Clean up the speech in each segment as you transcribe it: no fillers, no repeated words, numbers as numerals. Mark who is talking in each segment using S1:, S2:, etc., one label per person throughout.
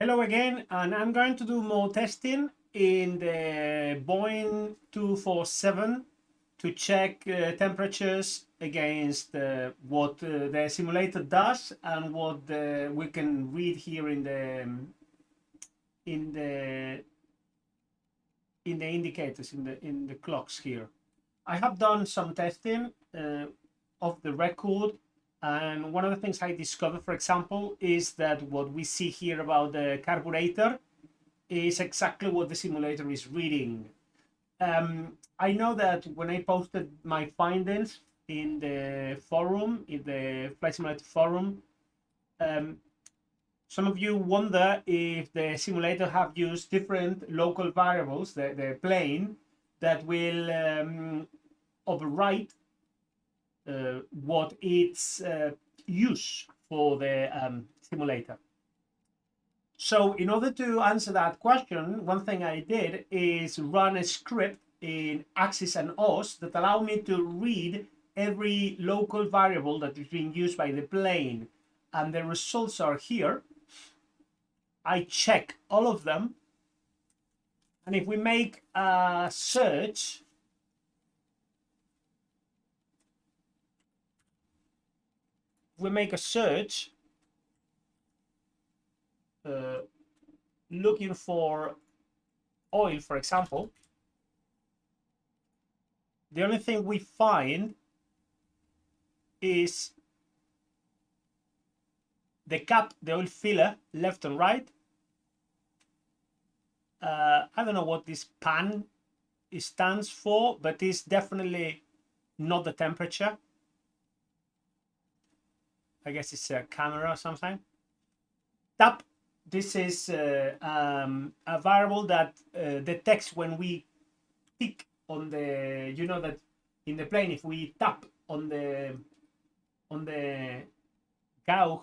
S1: Hello again, and I'm going to do more testing in the Boeing 247 to check temperatures against what the simulator does and what we can read here in the indicators in the clocks here. I have done some testing of the record, and one of the things I discovered, for example, is that what we see here about the carburetor is exactly what the simulator is reading. I know that when I posted my findings in the forum, in the Flight Simulator forum, some of you wonder if the simulator have used different local variables, the plane, that will overwrite what it's use for the simulator. So in order to answer that question, one thing I did is run a script in Axis and OS that allow me to read every local variable that is being used by the plane, and the results are here. I check all of them, and if we make a search, looking for oil, for example, the only thing we find is the cap, the oil filler, left and right. I don't know what this pan stands for, but it's definitely not the temperature. I guess it's a camera or something. Tap, this is a variable that detects when we tick on the, you know that in the plane, if we tap on the gauge,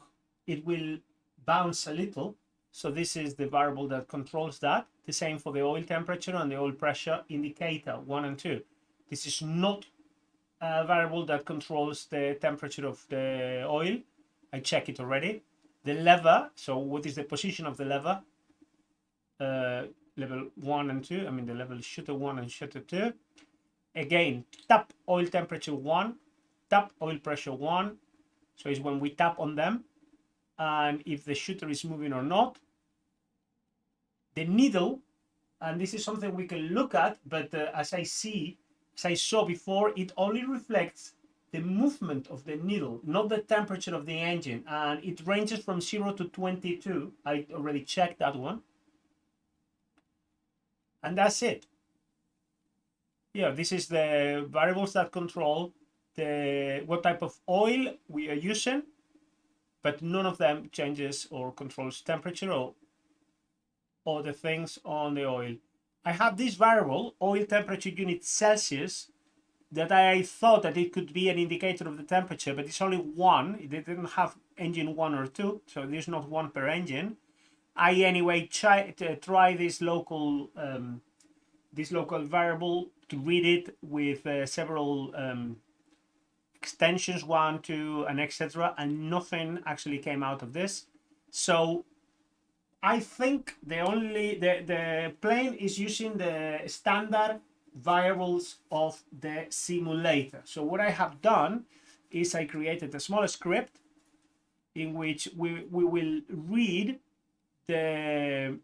S1: it will bounce a little. So this is the variable that controls that. The same for the oil temperature and the oil pressure indicator 1 and 2. This is not a variable that controls the temperature of the oil. I check it already. The lever, so what is the position of the lever? Level 1 and 2, I mean the level shutter 1 and shutter 2. Again, tap oil temperature 1, tap oil pressure 1. So it's when we tap on them, and if the shooter is moving or not. The needle, and this is something we can look at, but as I saw before, it only reflects the movement of the needle, not the temperature of the engine, and it ranges from 0 to 22. I already checked that one, and that's it. Yeah, this is the variables that control what type of oil we are using, but none of them changes or controls temperature or the things on the oil. I have this variable, oil temperature unit Celsius, that I thought that it could be an indicator of the temperature, but it's only one. It didn't have engine 1 or 2, so there's not one per engine. I anyway try this local variable to read it with several extensions, 1, 2, and etc., and nothing actually came out of this. So I think the plane is using the standard variables of the simulator. So what I have done is I created a small script in which we will read the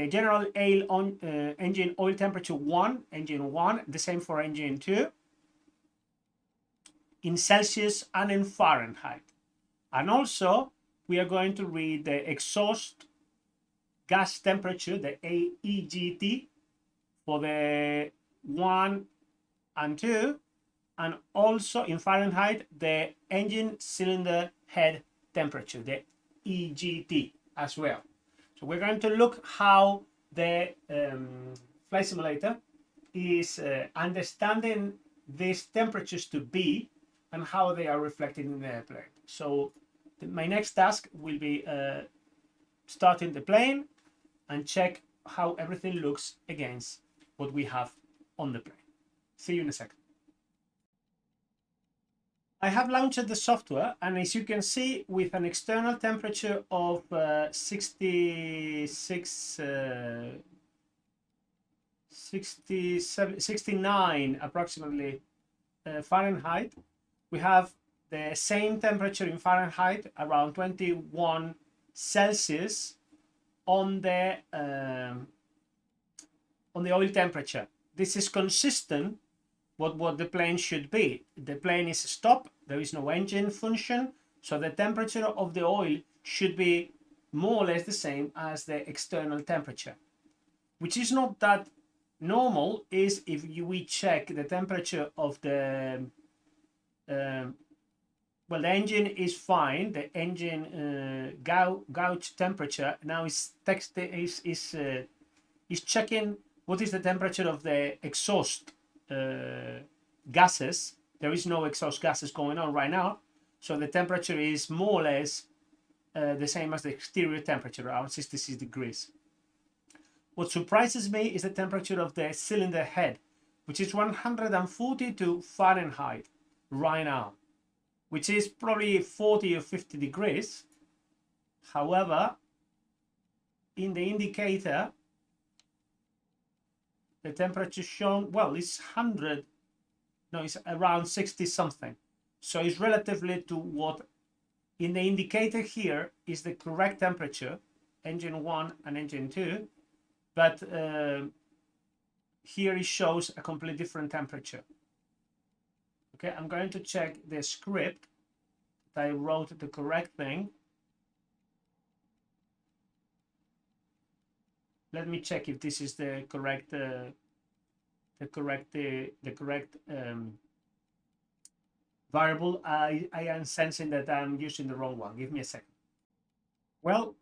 S1: general engine oil temperature 1, engine 1, the same for engine 2, in Celsius and in Fahrenheit. And also we are going to read the exhaust gas temperature, the AEGT, for the 1 and 2, and also in Fahrenheit the engine cylinder head temperature, the EGT, as well. So we're going to look how the flight simulator is understanding these temperatures to be and how they are reflected in the airplane. So my next task will be starting the plane and check how everything looks against what we have on the plane. See you in a second. I have launched the software, and as you can see, with an external temperature of 69 approximately Fahrenheit, we have the same temperature in Fahrenheit, around 21 Celsius, on the oil temperature. This is consistent with what the plane should be. The plane is stopped, there is no engine function, so the temperature of the oil should be more or less the same as the external temperature, which is not that normal. Is if we check the temperature of the well, the engine is fine. The engine gauge temperature now is checking what is the temperature of the exhaust gases. There is no exhaust gases going on right now, so the temperature is more or less the same as the exterior temperature, around 66 degrees. What surprises me is the temperature of the cylinder head, which is 142 Fahrenheit right now, which is probably 40 or 50 degrees. However, in the indicator, the temperature shown, well, it's 100, no, it's around 60 something. So it's relatively to what in the indicator here is the correct temperature, engine 1 and engine 2, but here it shows a completely different temperature. Okay, I'm going to check the script that I wrote the correct thing. Let me check if this is the correct variable. I am sensing that I'm using the wrong one. Give me a second. Well,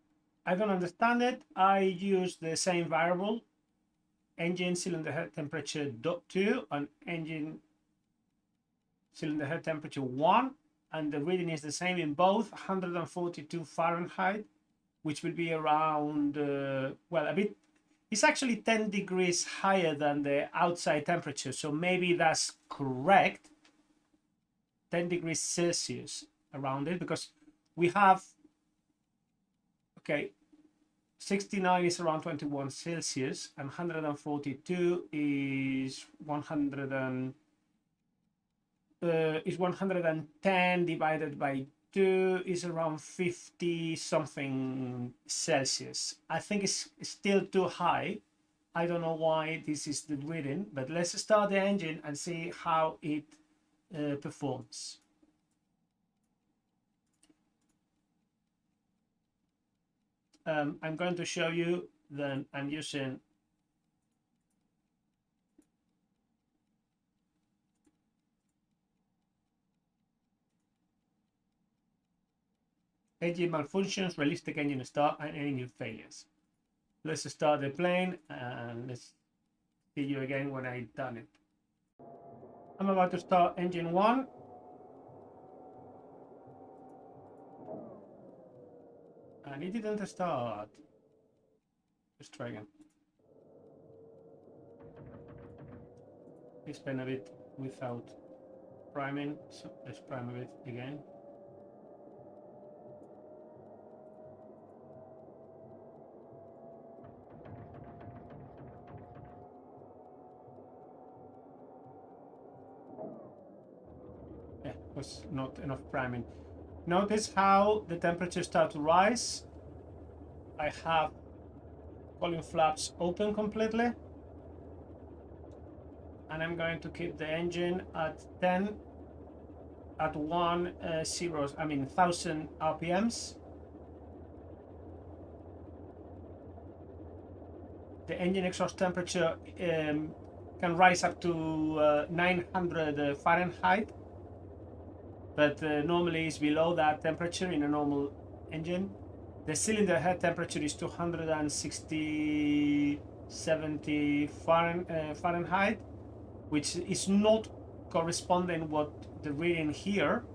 S1: I don't understand it. I use the same variable, engine cylinder head temperature .2 and engine cylinder head temperature 1, and the reading is the same in both, 142 Fahrenheit, which will be around, well, a bit, it's actually 10 degrees higher than the outside temperature, so maybe that's correct, 10 degrees Celsius around it, because we have, okay, 69 is around 21 Celsius, and 142 is 110 divided by 2 is around 50 something Celsius. I think it's still too high. I don't know why this is the reading, but let's start the engine and see how it performs. I'm going to show you that I'm using engine malfunctions, realistic engine start, and engine failures. Let's start the plane and let's see you again when I've done it. I'm about to start engine 1. And it didn't start. Let's try again. It's been a bit without priming, so let's prime a bit again. Yeah, was not enough priming. Notice how the temperature starts to rise. I have cooling flaps open completely, and I'm going to keep the engine at 10 at 1000 RPMs. The engine exhaust temperature can rise up to 900 Fahrenheit, but normally it's below that temperature in a normal engine. The cylinder head temperature is 270 Fahrenheit, which is not corresponding what the reading here.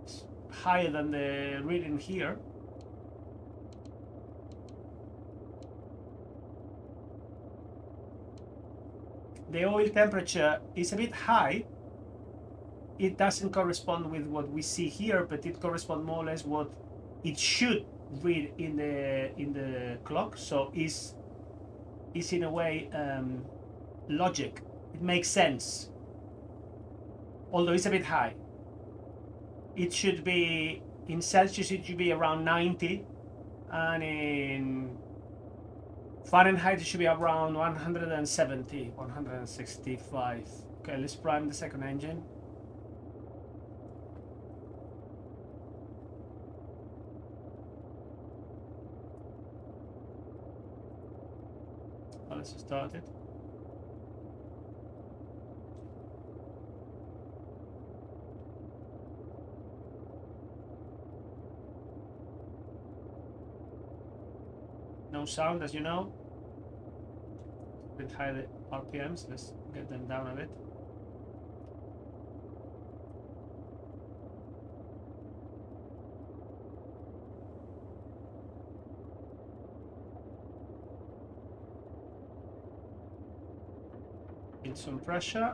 S1: It's higher than the reading here. the oil temperature is a bit high. It doesn't correspond with what we see here, but it corresponds more or less what it should read in the clock. So is in a way logic. It makes sense, although it's a bit high. It should be in Celsius, it should be around 90, and in Fahrenheit it should be around 170, 165. Okay, let's prime the second engine. Well, let's start it. No sound, as you know. A bit high the RPMs. Let's get them down a bit. Build some pressure.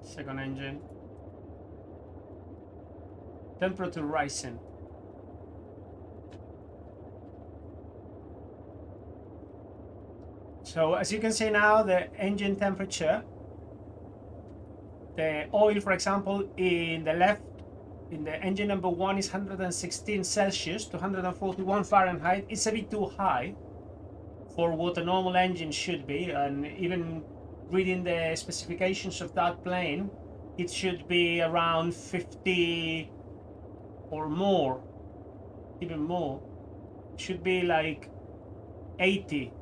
S1: Second engine. Temperature rising. So as you can see now, the engine temperature, the oil, for example, in the left, in the engine number 1 is 116 Celsius to 141 Fahrenheit. It's a bit too high for what a normal engine should be, and even reading the specifications of that plane, it should be around 50 or more, even more. It should be like 80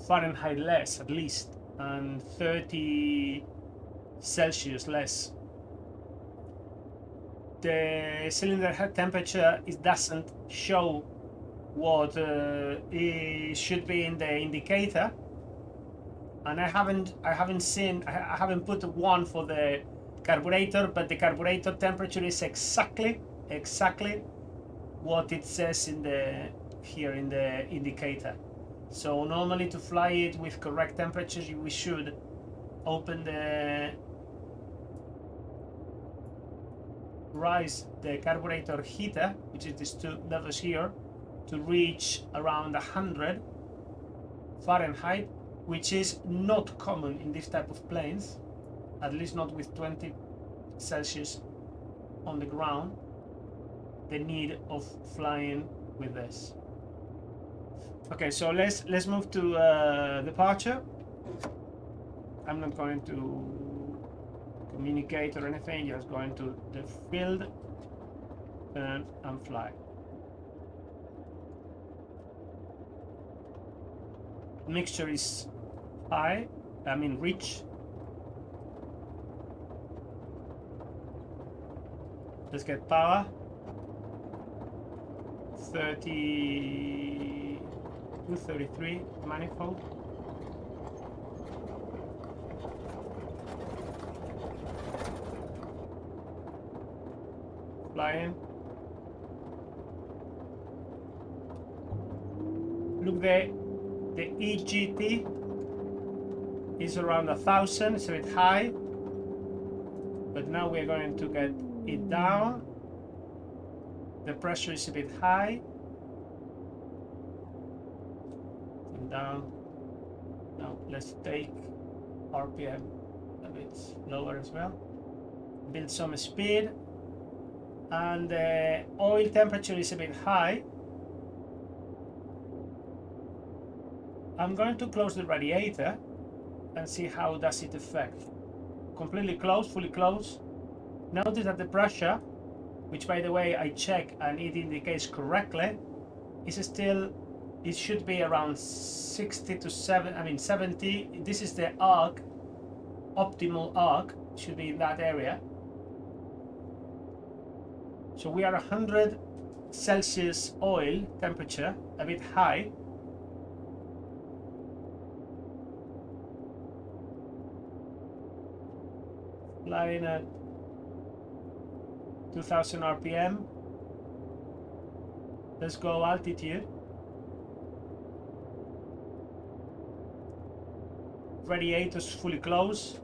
S1: Fahrenheit less at least, and 30 Celsius less. The cylinder head temperature, it doesn't show what it should be in the indicator, and I haven't put one for the carburetor, but the carburetor temperature is exactly what it says in the here in the indicator. So normally, to fly it with correct temperatures, we should open rise the carburetor heater, which is these two levels here, to reach around 100 Fahrenheit, which is not common in this type of planes, at least not with 20 Celsius on the ground, the need of flying with this. Okay, so let's move to departure. I'm not going to communicate or anything, just going to the field, turn and fly. Mixture is high, rich. Let's get power. 233 manifold. Flying. Look, the EGT is around 1,000, it's a bit high, but now we're going to get it down. The pressure is a bit high. And down. Now let's take RPM a bit lower as well. Build some speed. And the oil temperature is a bit high. I'm going to close the radiator and see how does it affect. Completely closed, fully closed. Notice that the pressure, which by the way I check and it indicates correctly, is still, it should be around 60 to 70. This is the arc, optimal arc, should be in that area. So we are 100 Celsius oil temperature, a bit high. Flying at 2000 RPM. Let's go altitude. radiators fully closed.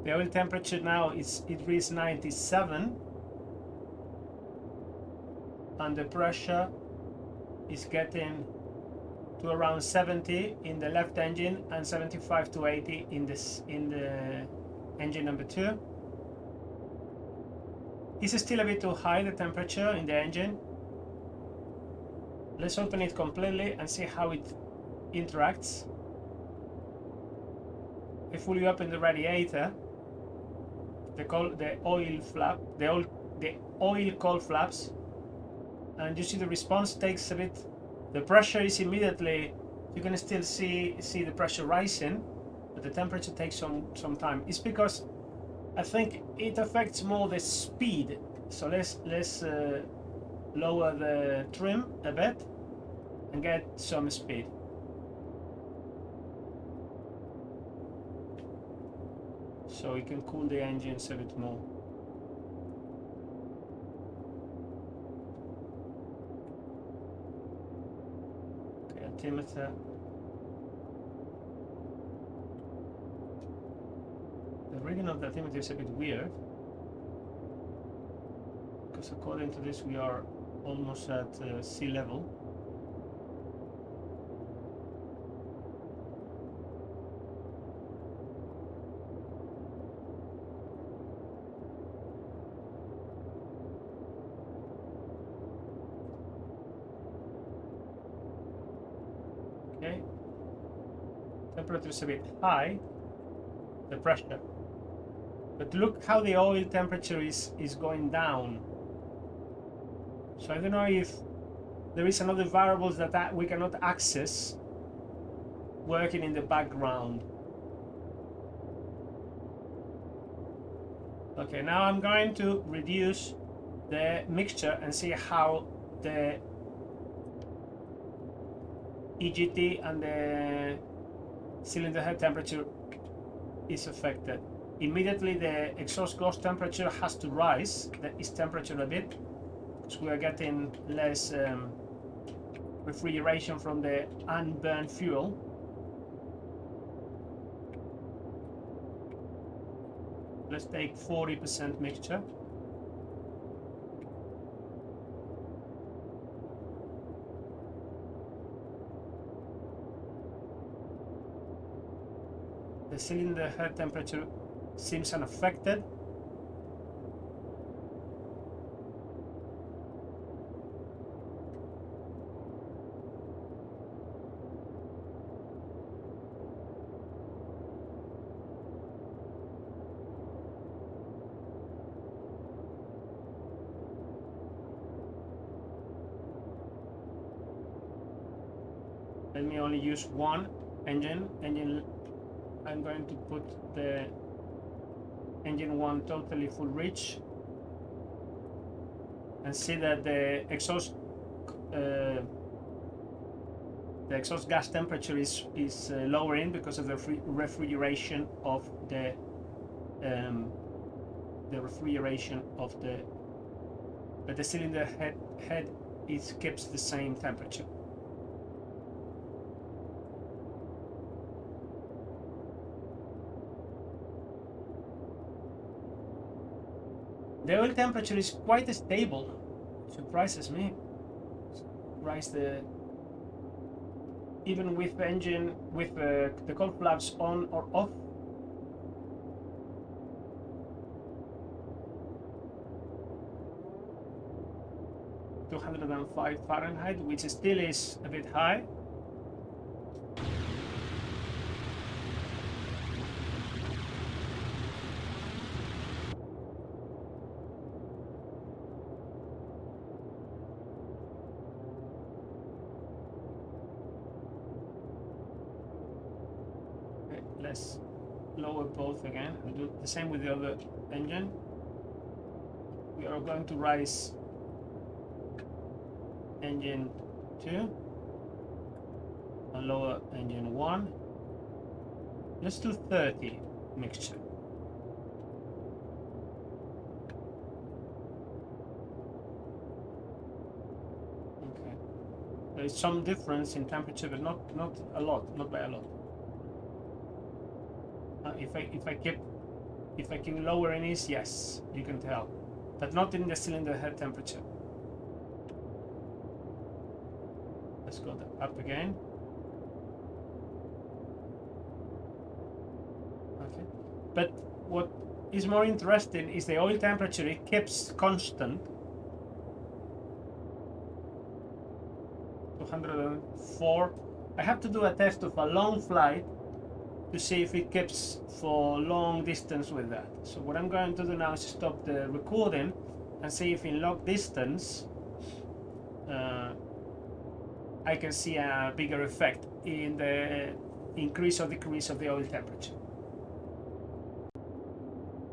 S1: The oil temperature now it reaches 97, and the pressure is getting to around 70 in the left engine and 75 to 80 in the engine number 2. It's still a bit too high, the temperature in the engine. Let's open it completely and see how it interacts. I fully open the radiator, the oil flap, the oil cold flaps, and you see the response takes a bit. The pressure is immediately, you can still see the pressure rising, but the temperature takes some time. It's because I think it affects more the speed. So let's lower the trim a bit and get some speed. So we can cool the engines a bit more. Okay, altimeter. The reading of the altimeter is a bit weird, because according to this we are almost at sea level. Okay, temperature is a bit high, the pressure, but look how the oil temperature is going down. So I don't know if there is another variables that we cannot access working in the background. Okay, now I'm going to reduce the mixture and see how the EGT and the cylinder head temperature is affected. Immediately the exhaust gas temperature has to rise, its temperature a bit, because we are getting less refrigeration from the unburned fuel. Let's take 40% mixture. The cylinder head temperature seems unaffected. Let me only use one engine. I'm going to put the engine 1 totally full reach and see that the exhaust gas temperature is lowering because of the refrigeration of the but the cylinder head keeps the same temperature. The oil temperature is quite stable. Surprises me. Even with the engine, with the cold flaps on or off. Fahrenheit, which still is a bit high. Let's lower both again and do the same with the other engine. We are going to rise engine 2 and lower engine 1. Let's do 30 mixture. Okay. There is some difference in temperature, but not a lot, not by a lot. If I keep lowering this, yes, you can tell, but not in the cylinder head temperature. Let's go up again. Okay, but what is more interesting is the oil temperature. It keeps constant. 204. I have to do a test of a long flight to see if it keeps for long distance with that. So what I'm going to do now is stop the recording and see if in long distance I can see a bigger effect in the increase or decrease of the oil temperature.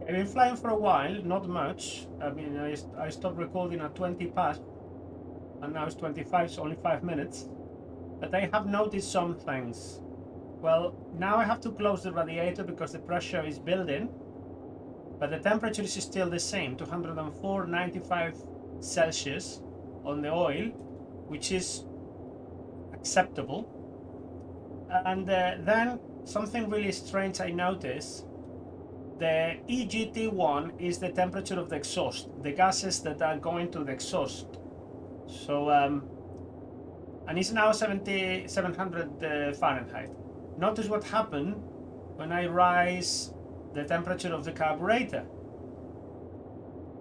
S1: I've been flying for a while, not much. I mean, I stopped recording at 20 past, and now it's 25, so only 5 minutes. But I have noticed some things. Well, now I have to close the radiator because the pressure is building, but the temperature is still the same, 204.95 Celsius on the oil, which is acceptable. And then something really strange I noticed. The EGT1 is the temperature of the exhaust, the gases that are going to the exhaust. So, and it's now 700 Fahrenheit. Notice what happened when I raise the temperature of the carburetor.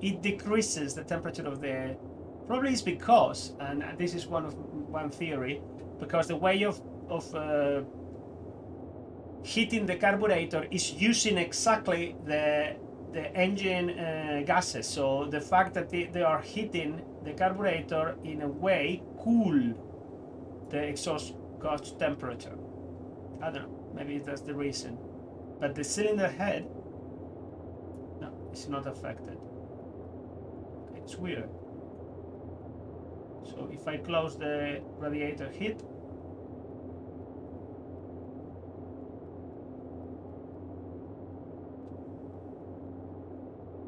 S1: It decreases the temperature of the... Probably it's because, and this is one theory, because the way of heating the carburetor is using exactly the engine gases. So the fact that they are heating the carburetor in a way cool the exhaust gas temperature. I don't know, maybe that's the reason. But the cylinder head, no, it's not affected. It's weird. So if I close the radiator heat,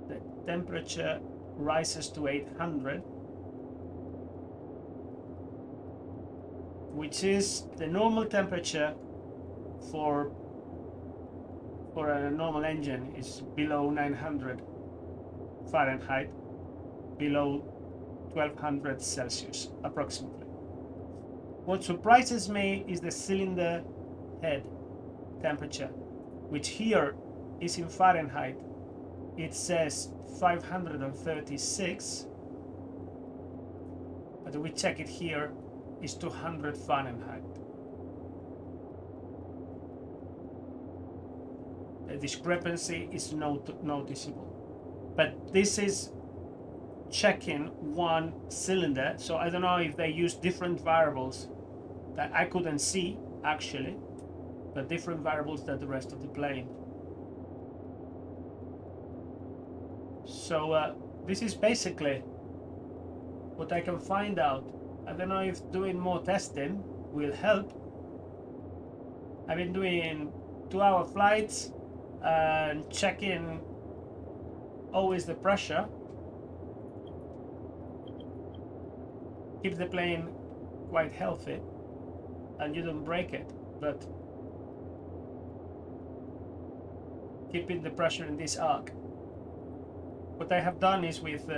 S1: the temperature rises to 800, which is the normal temperature for a normal engine. Is below 900 Fahrenheit, below 1200 Celsius approximately. What surprises me is the cylinder head temperature, which here is in Fahrenheit. It says 536, but we check it here, is 200 Fahrenheit. The discrepancy is noticeable, but this is checking one cylinder, so I don't know if they use different variables that I couldn't see actually, but different variables than the rest of the plane. So this is basically what I can find out. I don't know if doing more testing will help. I've been doing 2-hour flights and checking always the pressure. Keep the plane quite healthy and you don't break it, but keeping the pressure in this arc. What I have done is with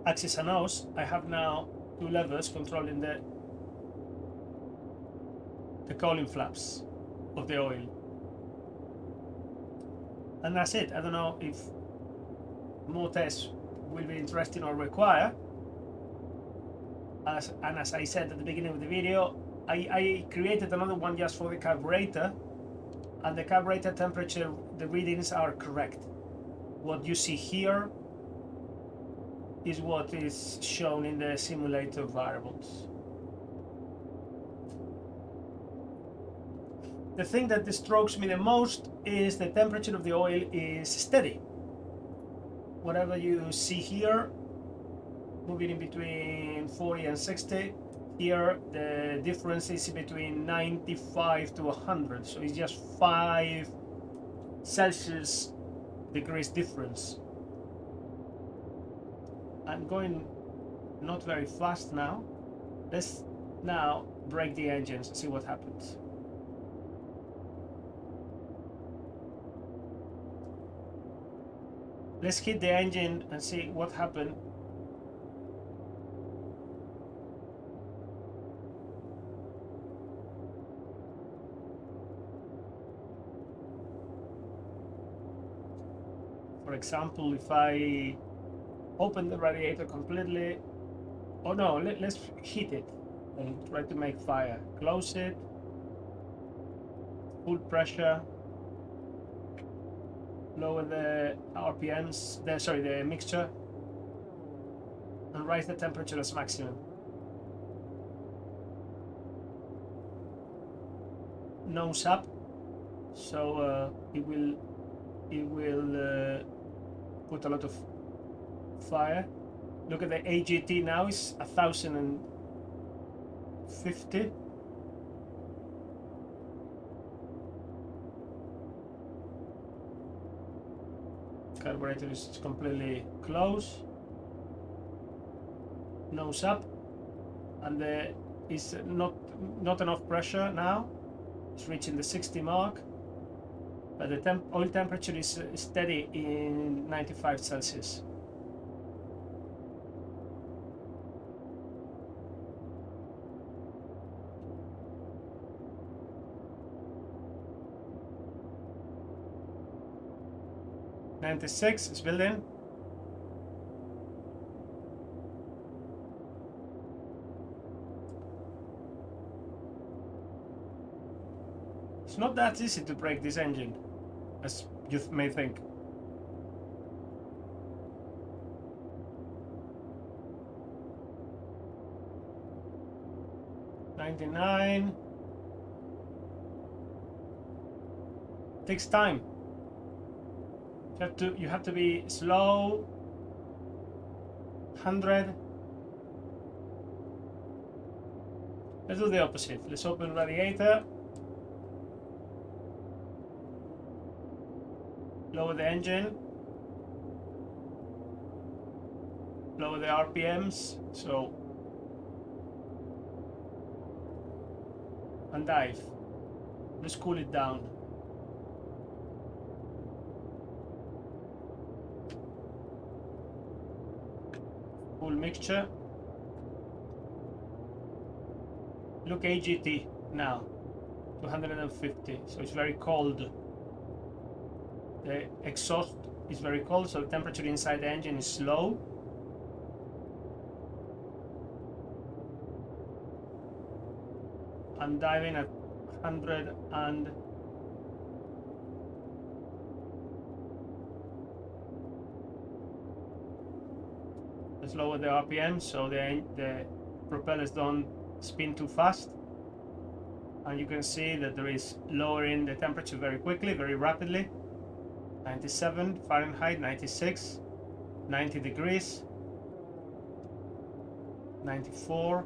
S1: axis and nose, I have now 2 levers controlling the cooling flaps of the oil. And that's it. I don't know if more tests will be interesting or require. As I said at the beginning of the video, I created another one just for the carburetor, and the carburetor temperature, the readings are correct. What you see here is what is shown in the simulator variables. The thing that strokes me the most is the temperature of the oil is steady. Whatever you see here, moving in between 40 and 60, here the difference is between 95 to 100, so it's just 5 Celsius degrees difference. I'm going not very fast now, Let's now break the engines and see what happens. Let's hit the engine and see what happened. For example, if I open the radiator completely, oh no, let's hit it and try to make fire. Close it, full pressure, lower the RPMs, the mixture, and raise the temperature as maximum. Nose up, so it will put a lot of fire. Look at the AGT now, is 1050. Carburetor is completely closed. Nose up, and there is not enough pressure now. It's reaching the 60 mark, but the oil temperature is steady in 95 Celsius. '96 is building. It's not that easy to break this engine, as you may think. '99. Takes time. You have to be slow. 100. Let's do the opposite. Let's open radiator. Lower the engine. Lower the RPMs. So, and dive. Let's cool it down. Full mixture. Look, AGT now, 250. So it's very cold. The exhaust is very cold, so the temperature inside the engine is low. I'm diving at 100 and let's lower the RPM so the propellers don't spin too fast. And you can see that there is lowering the temperature very quickly, very rapidly. 97 Fahrenheit, 96, 90 degrees, 94.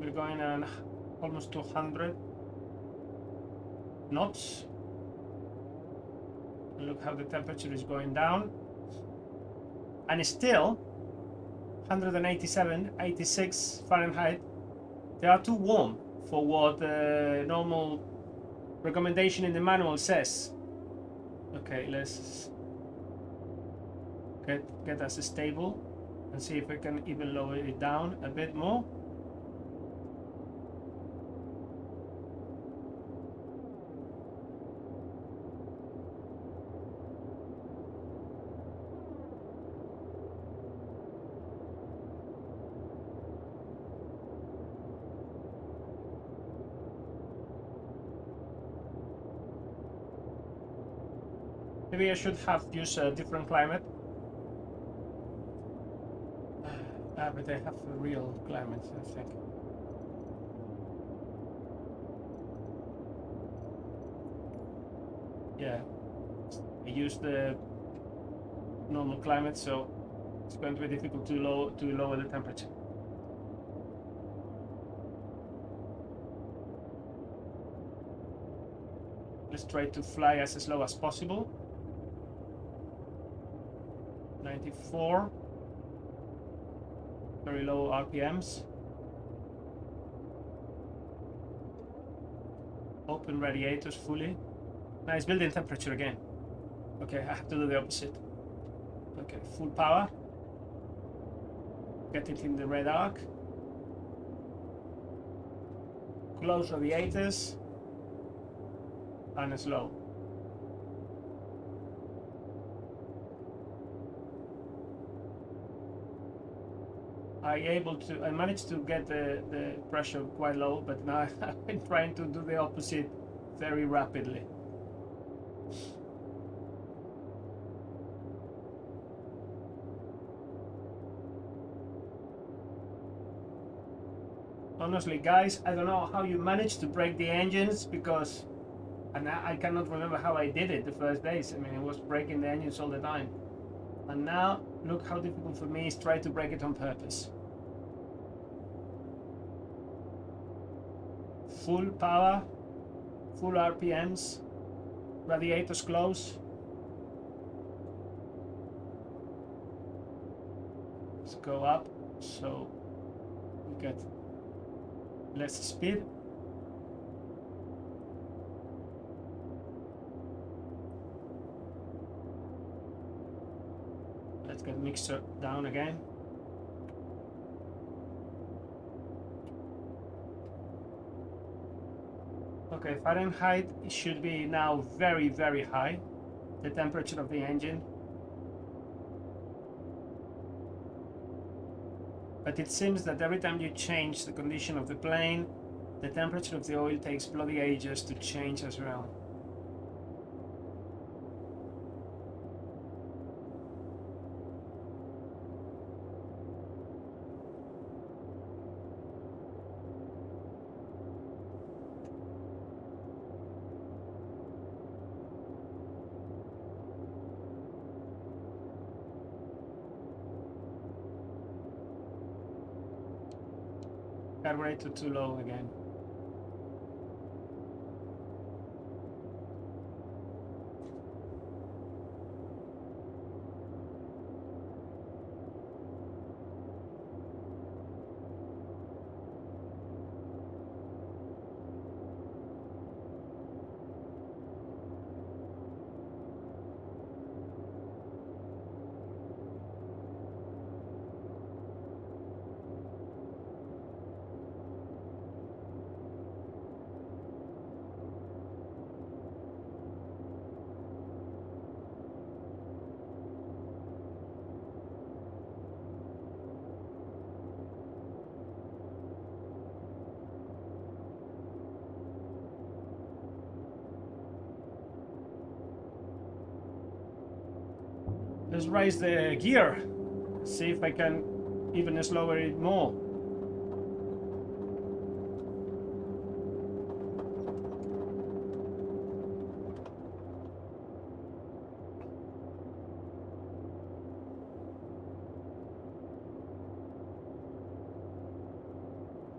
S1: We're going on almost 200 knots. And look how the temperature is going down. And it's still 187, 86 Fahrenheit. They are too warm for what the normal recommendation in the manual says. Okay, let's get us stable and see if we can even lower it down a bit more. Maybe I should have used a different climate. But I have a real climate, I think. Yeah, I used the normal climate, so it's going to be difficult to lower the temperature. Let's try to fly as slow as possible. 94. Very low RPMs. Open radiators fully. Now it's building temperature again. Okay, I have to do the opposite. Okay, full power. Get it in the red arc. Close radiators. And slow. I managed to get the pressure quite low, but now I'm trying to do the opposite very rapidly. Honestly, guys, I don't know how you managed to break the engines, because and I cannot remember how I did it the first days. I mean, it was breaking the engines all the time. And now, look how difficult for me is try to break it on purpose. Full power, full RPMs, radiators close. Let's go up so we get less speed. Let's get mixer down again. Okay, Fahrenheit should be now very, very high, the temperature of the engine. But it seems that every time you change the condition of the plane, the temperature of the oil takes bloody ages to change as well. Carburetor too low again. Let's raise the gear, see if I can even slower it more.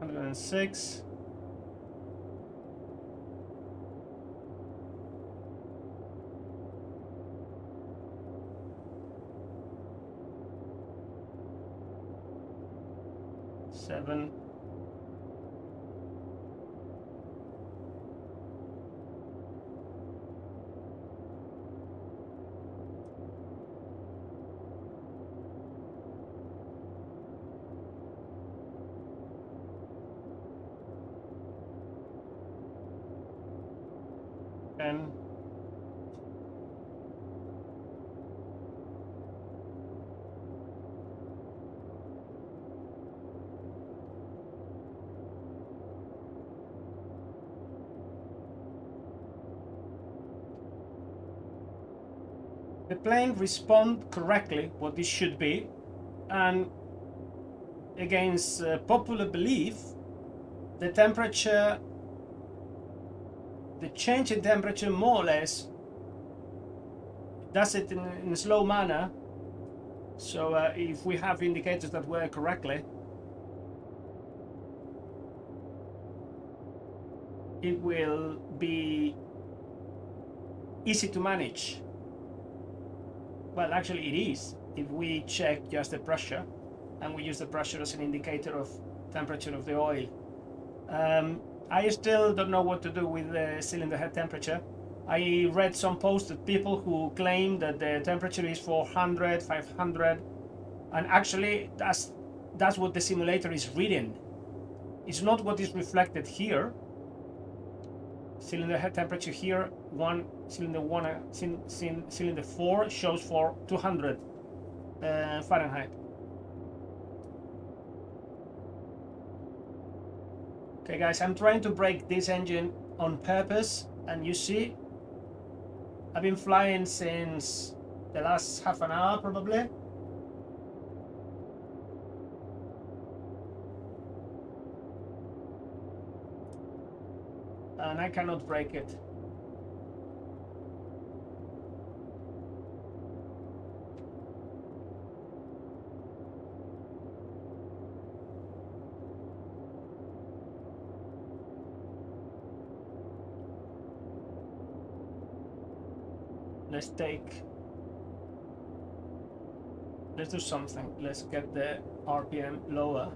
S1: And 6. Seven. And the plane responds correctly what this should be, and against popular belief, the temperature, the change in temperature more or less does it in a slow manner. So if we have indicators that work correctly, it will be easy to manage. Well, actually it is if we check just the pressure and we use the pressure as an indicator of temperature of the oil. I still don't know what to do with the cylinder head temperature. I read some posts of people who claim that the temperature is 400, 500, and actually that's what the simulator is reading. It's not what is reflected here. Cylinder head temperature here, cylinder 4 shows for 200 Fahrenheit. Okay guys, I'm trying to break this engine on purpose, and you see I've been flying since the last half an hour probably. And I cannot break it. Let's do something. Let's get the RPM lower.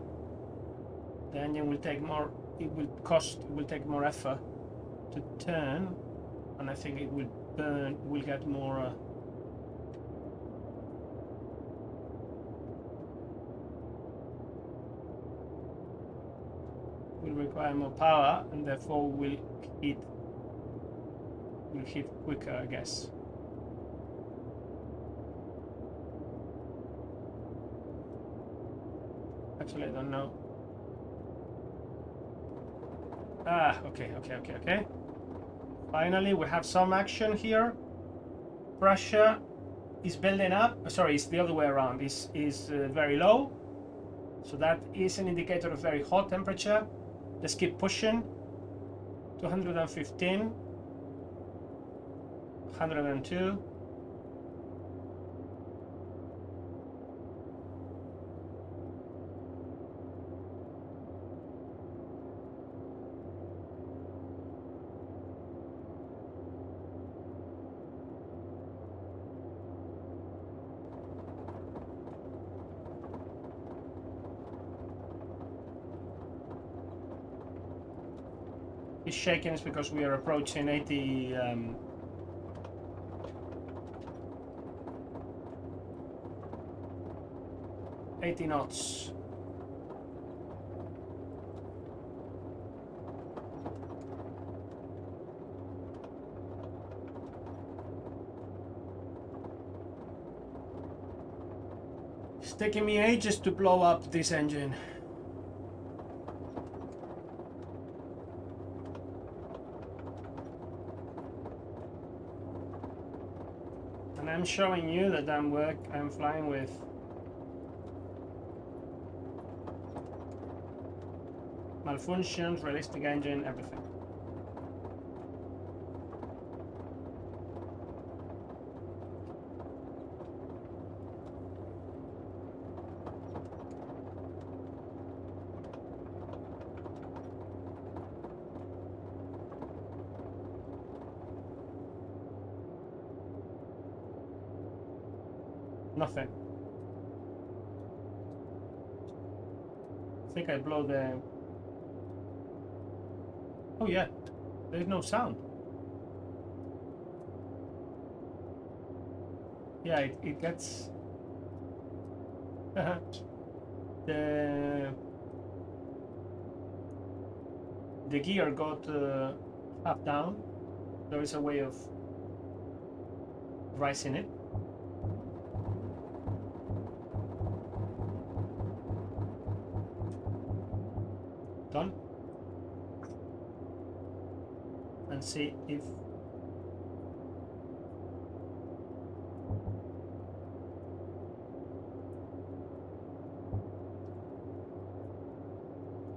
S1: The engine will take more, it will take more effort to turn, and I think it will burn, will get more will require more power, and therefore will hit quicker, I guess. Actually, I don't know. Okay. Finally, we have some action here. Pressure is building up. Sorry, it's the other way around. Is very low. So that is an indicator of very hot temperature. Let's keep pushing. 215, 102. It's shaking is because we are approaching 80 knots. It's taking me ages to blow up this engine. And I'm showing you that I'm flying with malfunctions, realistic engine, everything. Nothing. I think I blow the... Oh yeah, there's no sound. Yeah, it gets... the gear got up down. There is a way of rising it. Done. And see if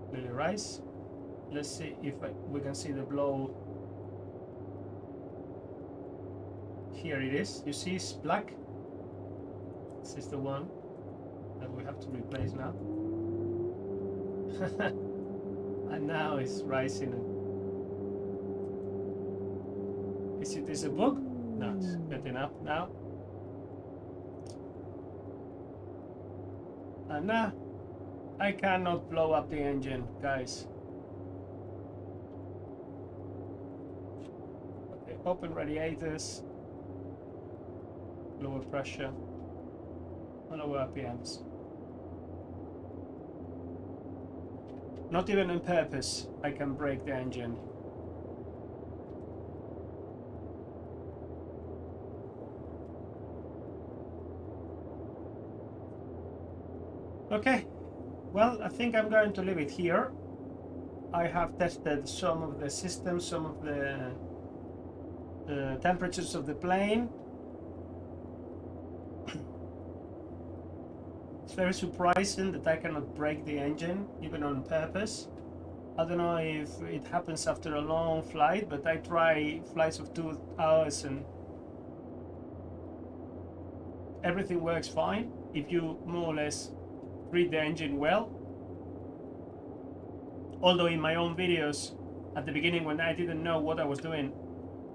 S1: will it rise. Let's see if we can see the blow. Here it is. You see it's black. This is the one that we have to replace now. And now it's rising. Is it a bug? No, it's getting up now. And now I cannot blow up the engine, guys. Okay, open radiators, lower pressure, lower RPMs. Not even on purpose, I can break the engine. Okay, well, I think I'm going to leave it here. I have tested some of the systems, some of the temperatures of the plane. It's very surprising that I cannot break the engine, even on purpose. I don't know if it happens after a long flight, but I try flights of 2 hours and everything works fine if you more or less read the engine well. Although in my own videos at the beginning, when I didn't know what I was doing,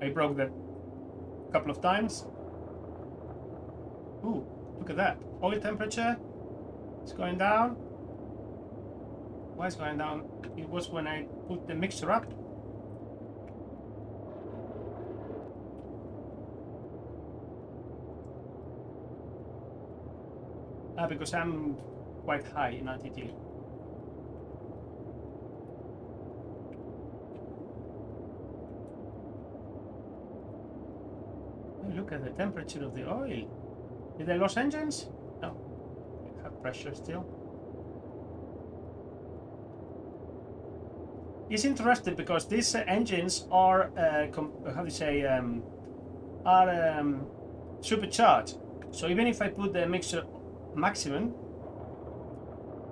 S1: I broke them a couple of times. Ooh, look at that. Oil temperature is going down. Why is it going down? It was when I put the mixture up. Because I'm quite high in altitude. Look at the temperature of the oil. Did I lose engines? No, I have pressure still. It's interesting because these engines are, how do you say, supercharged. So even if I put the mixture maximum,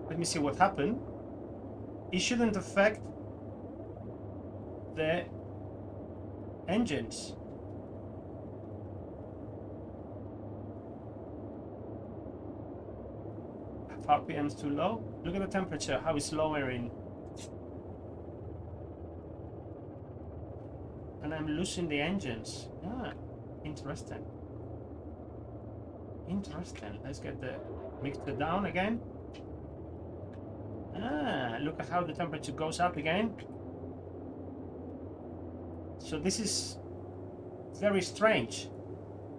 S1: let me see what happened. It shouldn't affect the engines. RPM's too low. Look at the temperature, how it's lowering. And I'm losing the engines. Ah, interesting. Interesting. Let's get the mixture down again. Ah, look at how the temperature goes up again. So this is very strange,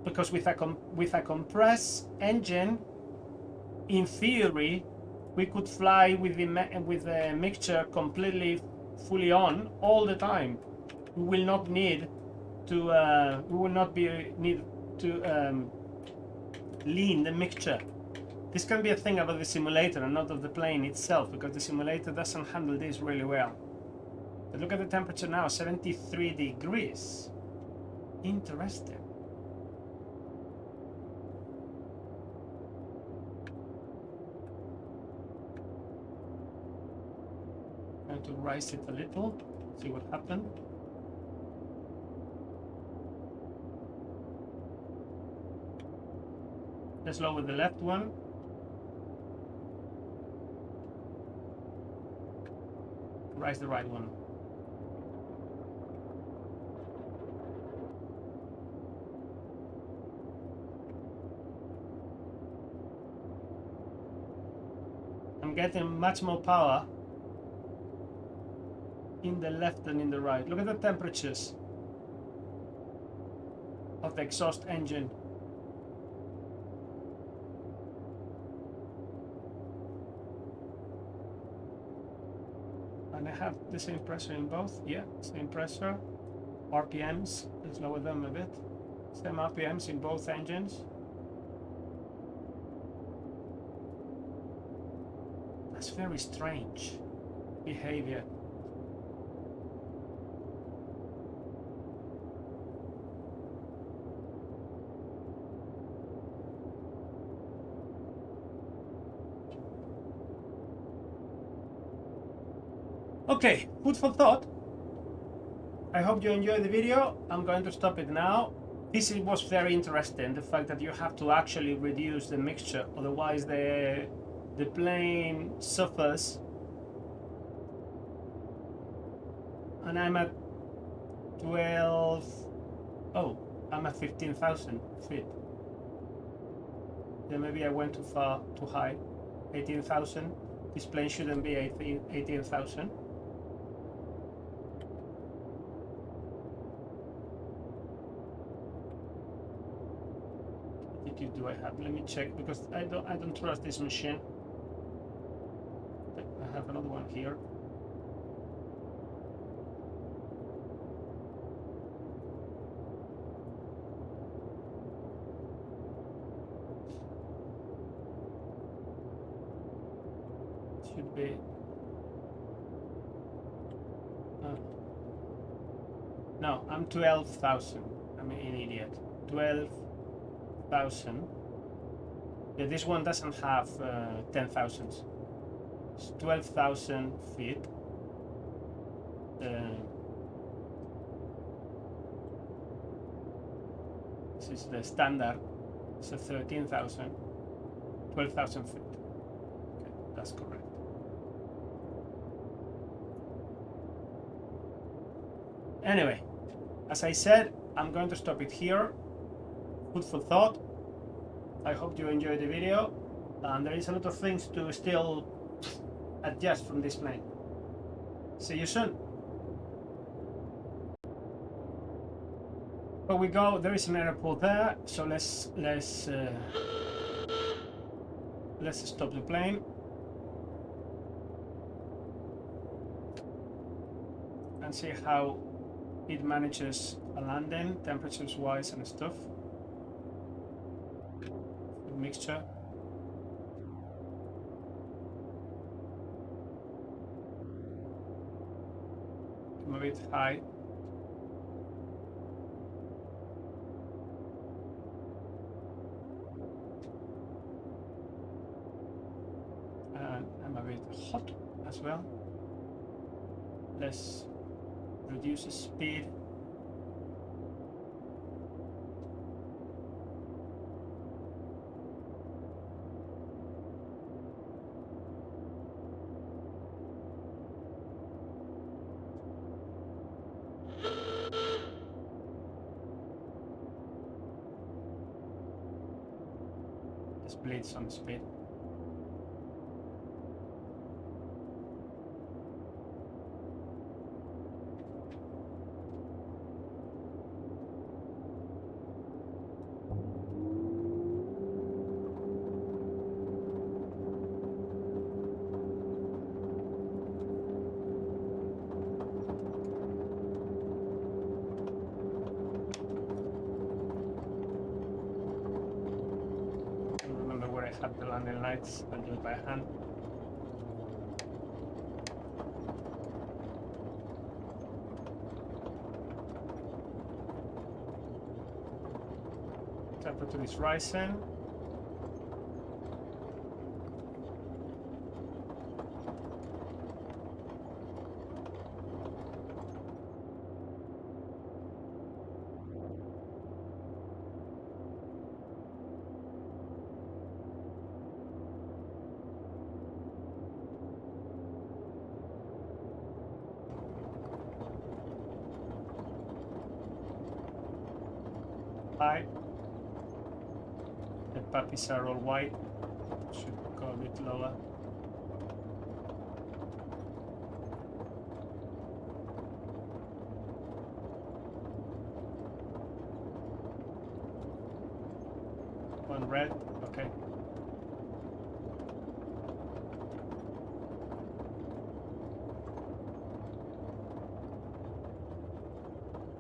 S1: because with a compressed engine, in theory, we could fly with the mixture completely fully on all the time. We will not need to. We will not need to lean the mixture. This can be a thing about the simulator and not of the plane itself, because the simulator doesn't handle this really well. But look at the temperature now, 73 degrees. Interesting. Going to rise it a little, see what happened. Let's lower the left one. Rise the right one. I'm getting much more power in the left than in the right. Look at the temperatures of the exhaust engine. And I have the same pressure in both. Yeah, same pressure. RPMs, let's lower them a bit. Same RPMs in both engines. That's very strange behavior. Okay, food for thought. I hope you enjoyed the video. I'm going to stop it now. This was very interesting, the fact that you have to actually reduce the mixture, otherwise the plane suffers. And I'm at 12. Oh, I'm at 15,000 feet. Then maybe I went too far, too high. 18,000. This plane shouldn't be 18,000. What altitude do I have? Let me check, because I don't trust this machine. I have another one here. Should be. No, I'm 12,000. I'm an idiot. 12,000. Yeah, this one doesn't have 10,000. It's 12,000 feet. This is the standard. It's a 13,000. 12,000 feet. Okay, that's correct. Anyway, as I said, I'm going to stop it here. Food for thought. I hope you enjoyed the video. And there is a lot of things to still adjust from this plane. See you soon. Before we go, there is an airport there, so let's stop the plane. And see how it manages a landing, temperatures wise and stuff. The mixture. I'm a bit high. And I'm a bit hot as well. Let's reduce the speed. Let's bleed on speed. Have the landing lights. I'll do it by hand. Temperature is rising. High. The puppies are all white. Should go a bit lower. One red, okay.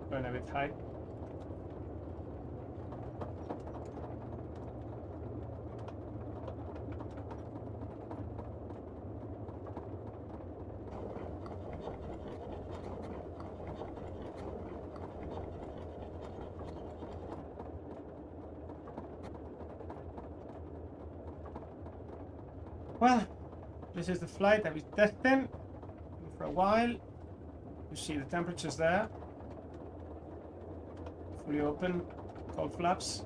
S1: Going a bit high. Well, this is the flight that we're testing for a while. You see the temperatures there. Fully open, cold flaps.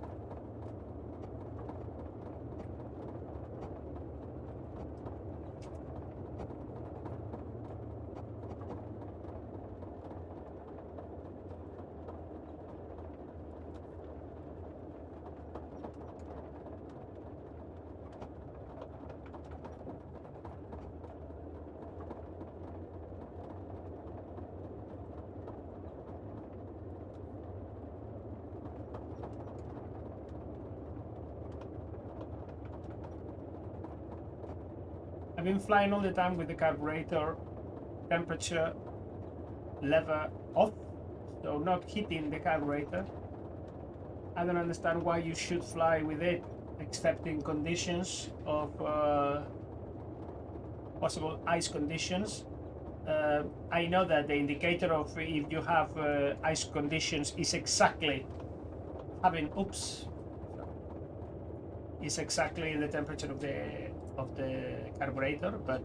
S1: been flying all the time with the carburetor temperature lever off, so not hitting the carburetor. I don't understand why you should fly with it, except in conditions of possible ice conditions. I know that the indicator of if you have ice conditions is exactly having is exactly the temperature of the carburetor, but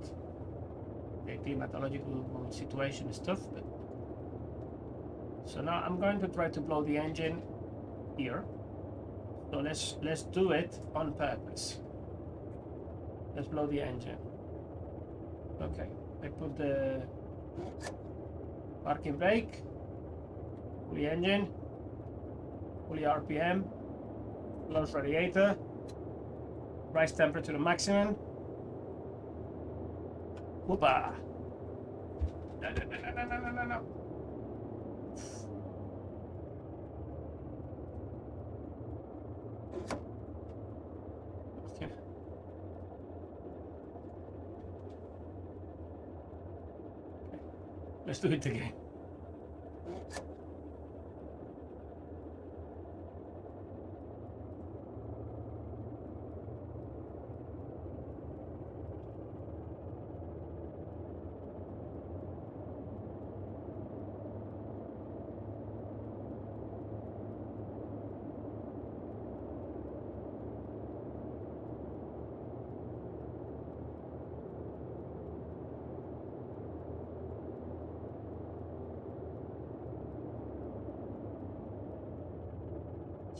S1: the climatological situation is tough. But so now I'm going to try to blow the engine here. So let's do it on purpose. Let's blow the engine. Okay, I put the parking brake, fully engine, fully RPM, close radiator, rise temperature to maximum. Whoopa! No. Okay. Let's do it again.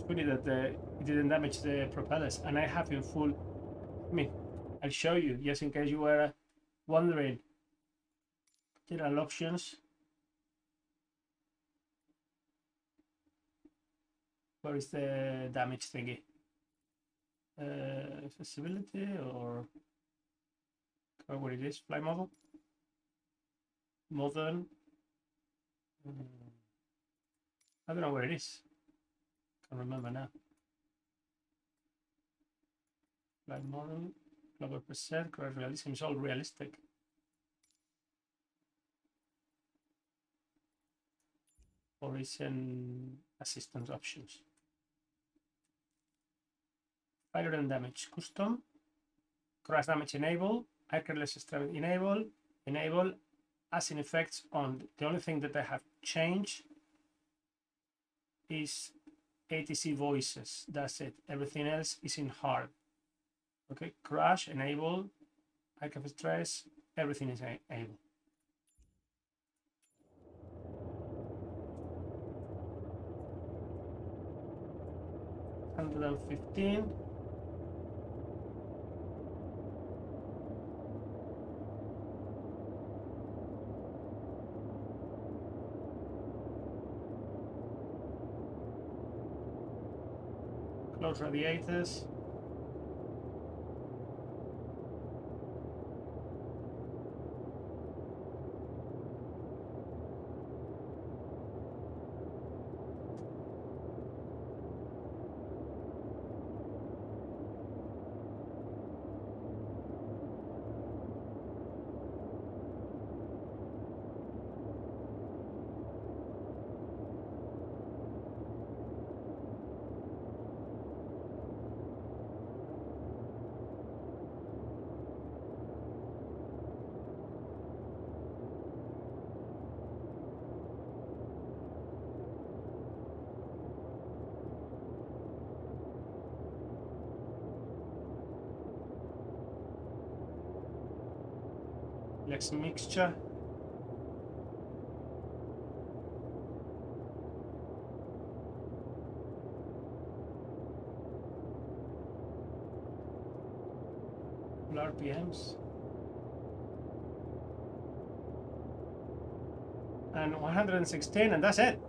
S1: Funny that it didn't damage the propellers, and I have in full. I mean, I'll show you just in case you were wondering. General options. Where is the damage thingy? Accessibility or what it is? Fly model. Modern. I don't know where it is. Can't remember now. Flight model, global percent, correct realism is all realistic. Horizon assistance options. Fire and damage custom. Crash damage enable. Aircraftless extremity enable. Enable as in effects on. The only thing that I have changed is ATC voices. That's it. Everything else is in hard. Okay, crash enable. Aircraft stress. Everything is able. $115. Close radiators. Let's mixture. RPMs. And 116, and that's it.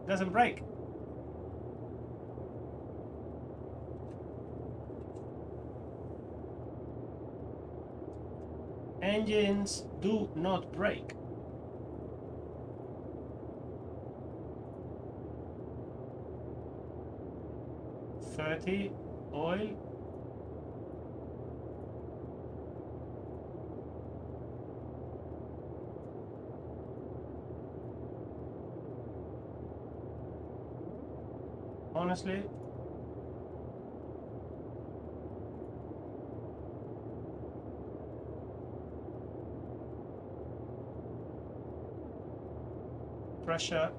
S1: Doesn't break. Engines do not break. $30 oil. honestly. Pressure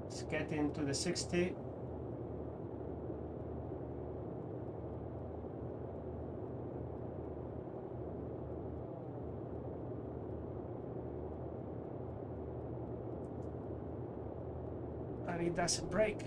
S1: is getting to the 60. And it doesn't break.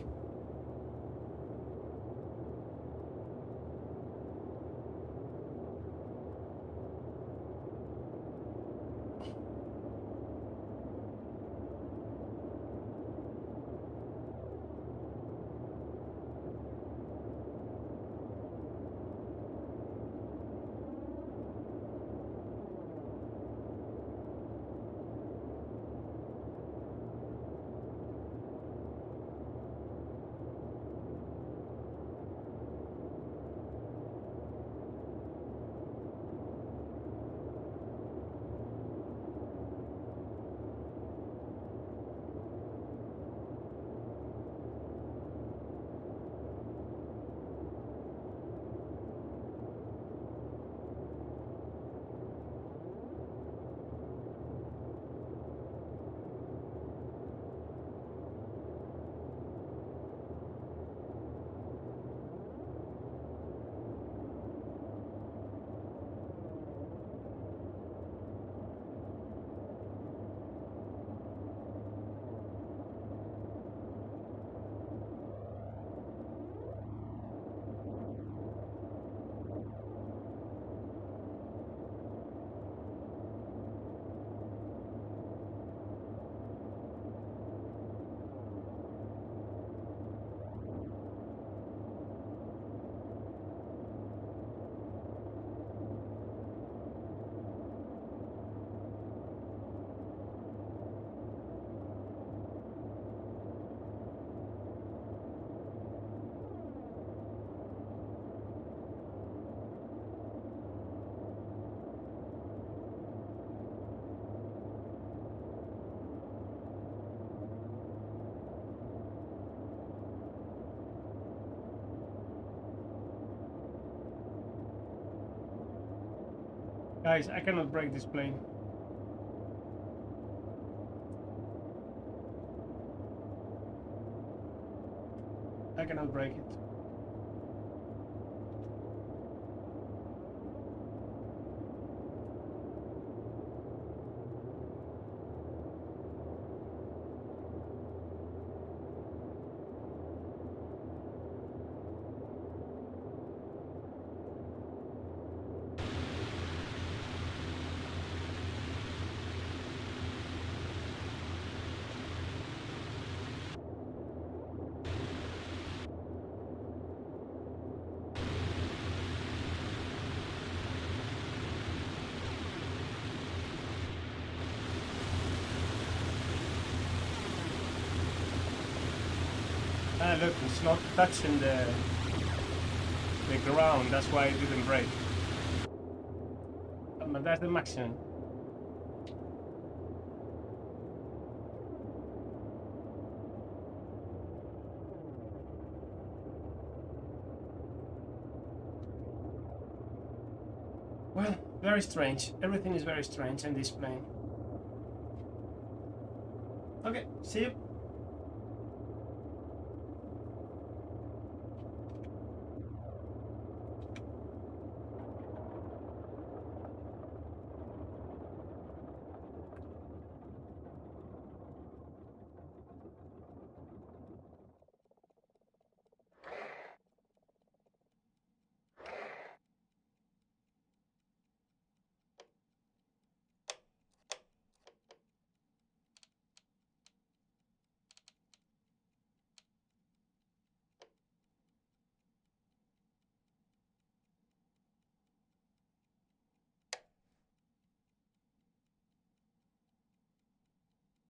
S1: Guys, I cannot break this plane. I cannot break it. Ah, look, it's not touching the ground, that's why it didn't break. But that's the maximum. Well, very strange. Everything is very strange in this plane. Okay, see you.